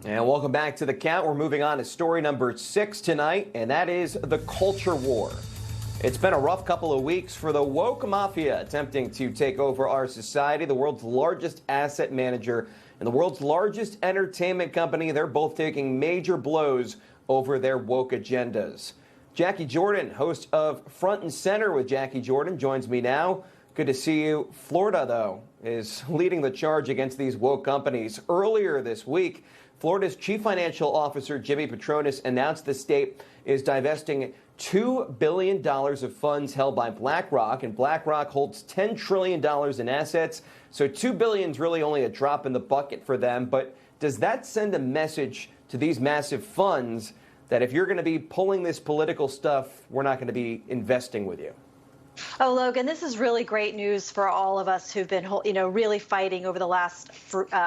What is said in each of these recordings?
And welcome back to The Count. We're moving on to story number 6 tonight, and that is the culture war. It's been a rough couple of weeks for the woke mafia attempting to take over our society. The world's largest asset manager and the world's largest entertainment company, they're both taking major blows over their woke agendas. Jacquie Jordan, host of Front and Center with Jacquie Jordan, joins me now. Good to see you. Florida, though, is leading the charge against these woke companies. Earlier this week, Florida's chief financial officer, Jimmy Patronis, announced the state is divesting $2 billion of funds held by BlackRock, and BlackRock holds $10 trillion in assets. So $2 billion is really only a drop in the bucket for them. But does that send a message to these massive funds that if you're going to be pulling this political stuff, we're not going to be investing with you? Oh, Logan, this is really great news for all of us who've been, really fighting over the last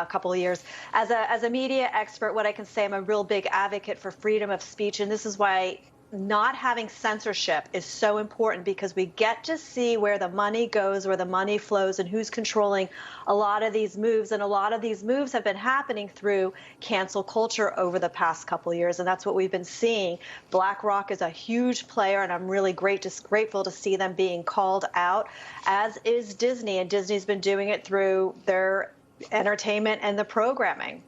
couple of years. As a media expert, what I can say, I'm a real big advocate for freedom of speech, and this is why not having censorship is so important, because we get to see where the money goes, where the money flows, and who's controlling a lot of these moves. And a lot of these moves have been happening through cancel culture over the past couple of years, and that's what we've been seeing. BlackRock is a huge player, and I'm really grateful to see them being called out, as is Disney, and Disney's been doing it through their entertainment and the programming.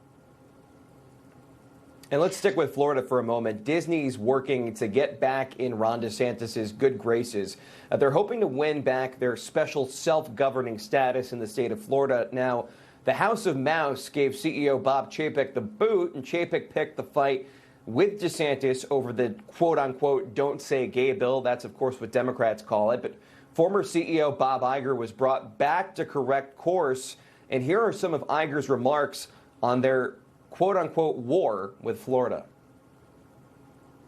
And let's stick with Florida for a moment. Disney's working to get back in Ron DeSantis' good graces. They're hoping to win back their special self-governing status in the state of Florida. Now, the House of Mouse gave CEO Bob Chapek the boot, and Chapek picked the fight with DeSantis over the quote-unquote don't say gay bill. That's, of course, what Democrats call it. But former CEO Bob Iger was brought back to correct course. And here are some of Iger's remarks on their quote-unquote war with Florida.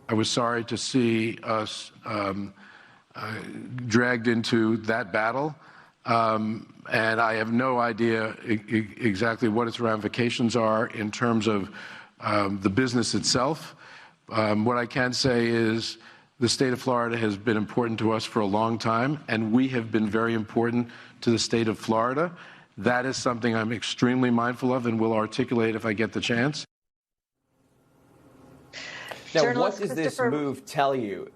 I was sorry to see us dragged into that battle, and I have no idea exactly what its ramifications are in terms of the business itself. What I can say is the state of Florida has been important to us for a long time, and we have been very important to the state of Florida. That is something I'm extremely mindful of and will articulate if I get the chance. Now, what does this move tell you?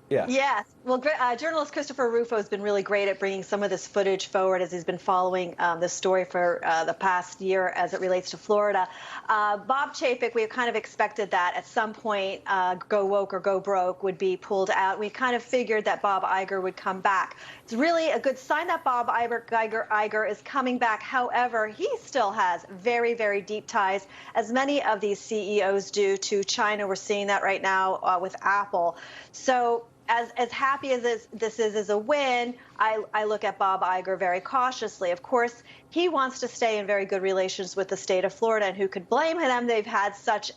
Yeah. Yes. Well, journalist Christopher Rufo has been really great at bringing some of this footage forward as he's been following this story for the past year as it relates to Florida. Bob Chapek, we kind of expected that at some point go woke or go broke would be pulled out. We kind of figured that Bob Iger would come back. It's really a good sign that Bob Iger is coming back. However, he still has very, very deep ties, as many of these CEOs do, to China. We're seeing that right now with Apple. So as happy as this is as a win, I look at Bob Iger very cautiously. Of course, he wants to stay in very good relations with the state of Florida, and who could blame him? They've had such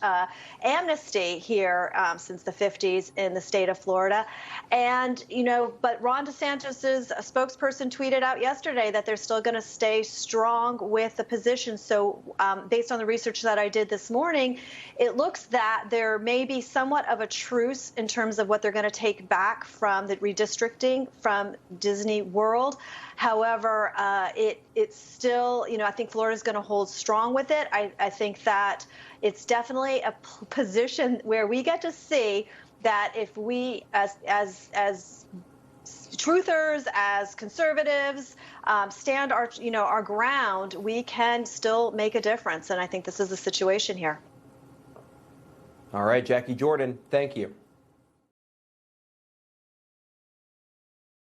amnesty here since the 50s in the state of Florida. And, but Ron DeSantis' spokesperson tweeted out yesterday that they're still going to stay strong with the position. So based on the research that I did this morning, it looks that there may be somewhat of a truce in terms of what they're going to take back from the redistricting from Disney World. However, it's still, I think Florida's going to hold strong with it. I think that it's definitely a position where we get to see that if we, as truthers, as conservatives, stand our ground, we can still make a difference. And I think this is the situation here. All right, Jacquie Jordan, thank you.